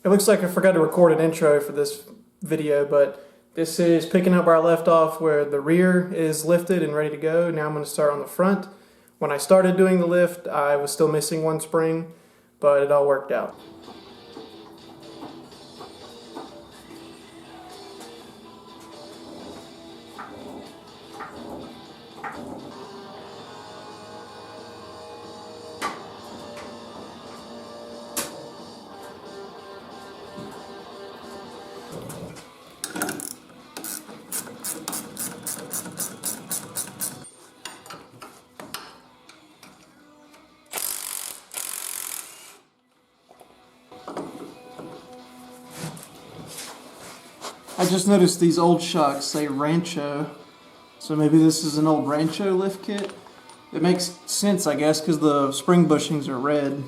It looks like I forgot to record an intro for this video, but this is picking up where I left off where the rear is lifted and ready to go. Now I'm going to start on the front. When I started doing the lift, I was still missing one spring, but it all worked out. I just noticed these old shocks say Rancho, so maybe this is an old Rancho lift kit. It makes sense, I guess, because the spring bushings are red.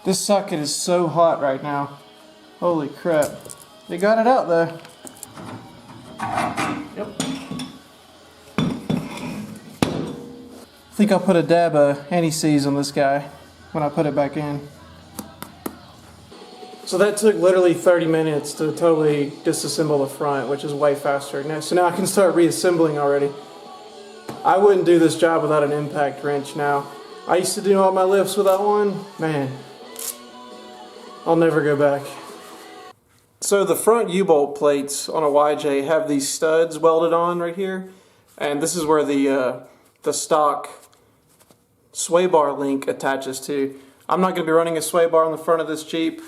This socket is so hot right now. Holy crap. They got it out though. Yep. I think I'll put a dab of anti-seize on this guy when I put it back in. So that took literally 30 minutes to totally disassemble the front, which is way faster. So now I can start reassembling already. I wouldn't do this job without an impact wrench now. I used to do all my lifts without one. Man, I'll never go back. So the front U-bolt plates on a YJ have these studs welded on right here, and this is where the stock sway bar link attaches to. I'm not going to be running a sway bar on the front of this Jeep,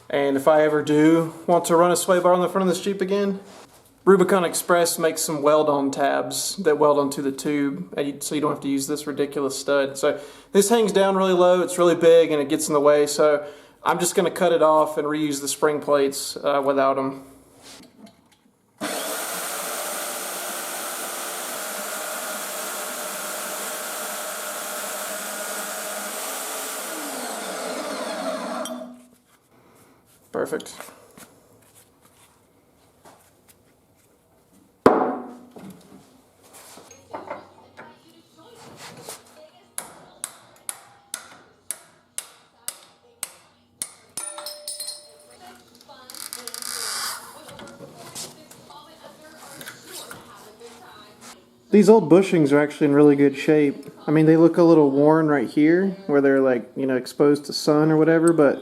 and if I ever do want to run a sway bar on the front of this Jeep again, Rubicon Express makes some weld-on tabs that weld onto the tube, so you don't have to use this ridiculous stud. So this hangs down really low, it's really big, and it gets in the way, so I'm just going to cut it off and reuse the spring plates without them. Perfect. These old bushings are actually in really good shape. I mean, they look a little worn right here where they're like, you know, exposed to sun or whatever, but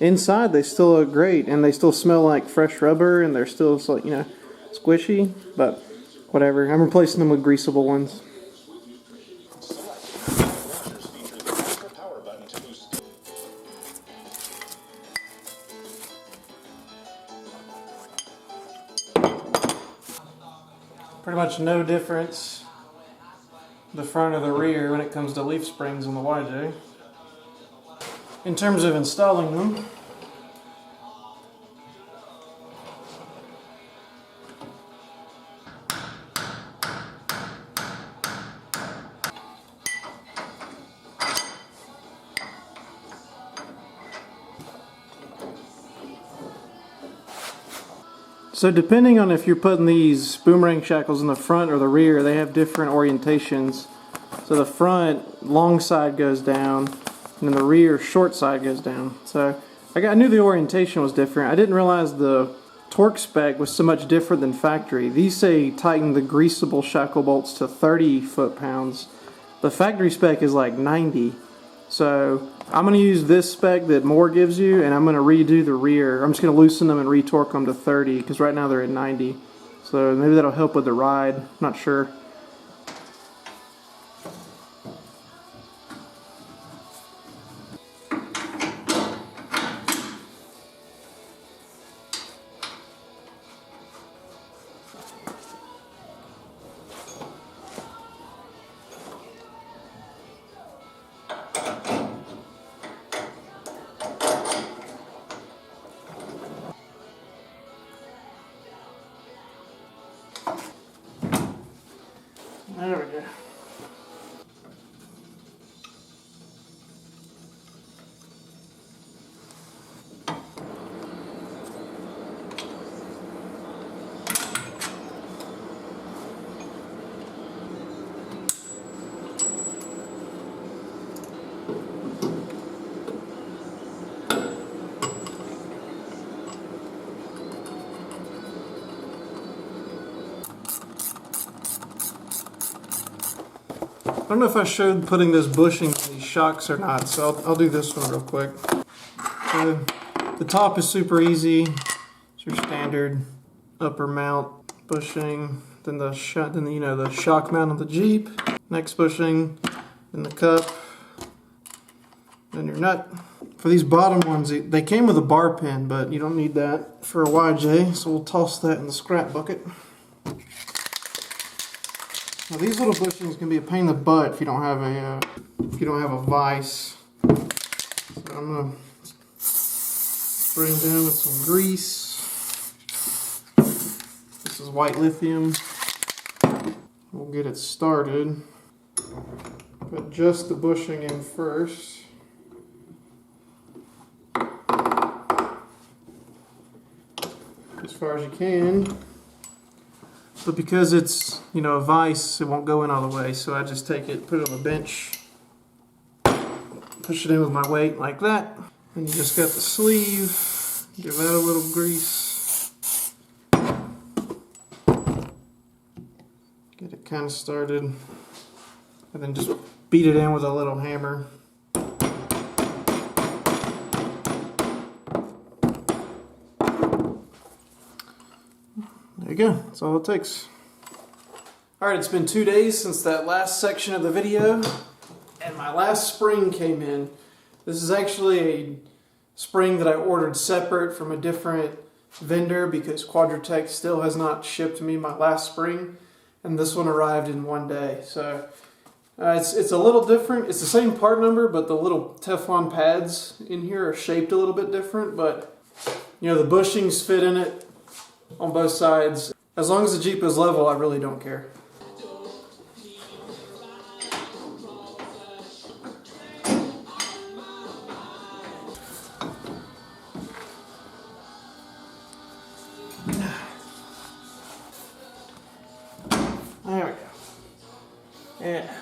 inside they still look great, and they still smell like fresh rubber, and they're still, you know, squishy, but whatever. I'm replacing them with greasable ones. Pretty much no difference the front or the rear when it comes to leaf springs on the YJ. In terms of installing them, So depending on if you're putting these boomerang shackles in the front or the rear, they have different orientations. So the front long side goes down, and then the rear short side goes down. So I knew the orientation was different. I didn't realize the torque spec was so much different than factory. These say tighten the greasable shackle bolts to 30 foot-pounds. The factory spec is like 90. So I'm going to use this spec that Moore gives you, and I'm going to redo the rear. I'm just going to loosen them and retorque them to 30 because right now they're at 90. So maybe that'll help with the ride. I'm not sure. There we go. I don't know if I showed putting this bushing in these shocks or not, so I'll do this one real quick. So the top is super easy. It's your standard upper mount bushing, then the shock mount on the Jeep. Next bushing, then the cup, then your nut. For these bottom ones, they came with a bar pin, but you don't need that for a YJ, so we'll toss that in the scrap bucket. Now these little bushings can be a pain in the butt if you don't have a vise. So I'm gonna spray them down with some grease. This is white lithium. We'll get it started. Put just the bushing in first. As far as you can. But because it's, a vise, it won't go in all the way, so I just take it, put it on the bench, push it in with my weight like that. And you just got the sleeve, give that a little grease. Get it kind of started, and then just beat it in with a little hammer. There you go, that's all it takes. Alright, it's been 2 days since that last section of the video, and my last spring came in. This is actually a spring that I ordered separate from a different vendor because Quadratech still has not shipped me my last spring, and this one arrived in 1 day. So it's a little different. It's the same part number, but the little Teflon pads in here are shaped a little bit different, but the bushings fit in it on both sides. As long as the Jeep is level, I really don't care. There we go. Yeah.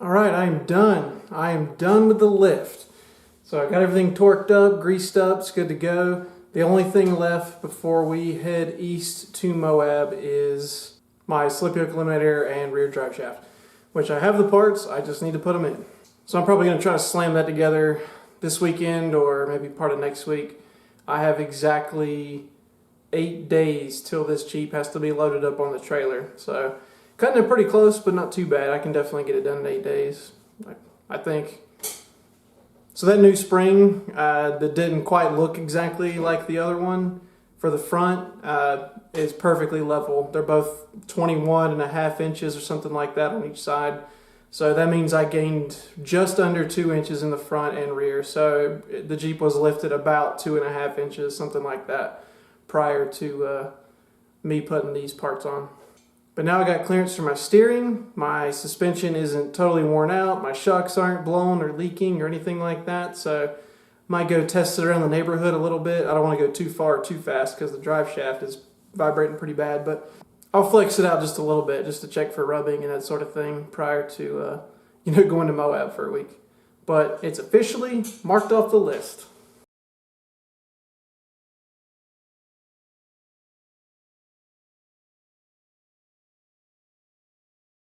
Alright, I am done. I am done with the lift. So I got everything torqued up, greased up, it's good to go. The only thing left before we head east to Moab is my slip yoke eliminator and rear drive shaft, which I have the parts, I just need to put them in. So I'm probably going to try to slam that together this weekend or maybe part of next week. I have exactly 8 days till this Jeep has to be loaded up on the trailer. So cutting it pretty close, but not too bad. I can definitely get it done in 8 days, I think. So that new spring that didn't quite look exactly like the other one for the front is perfectly level. They're both 21.5 inches or something like that on each side. So that means I gained just under 2 inches in the front and rear. So the Jeep was lifted about 2.5 inches, something like that, prior to me putting these parts on. But now I got clearance for my steering, my suspension isn't totally worn out, my shocks aren't blown or leaking or anything like that, so might go test it around the neighborhood a little bit. I don't want to go too far too fast because the drive shaft is vibrating pretty bad, but I'll flex it out just a little bit just to check for rubbing and that sort of thing prior to going to Moab for a week. But it's officially marked off the list.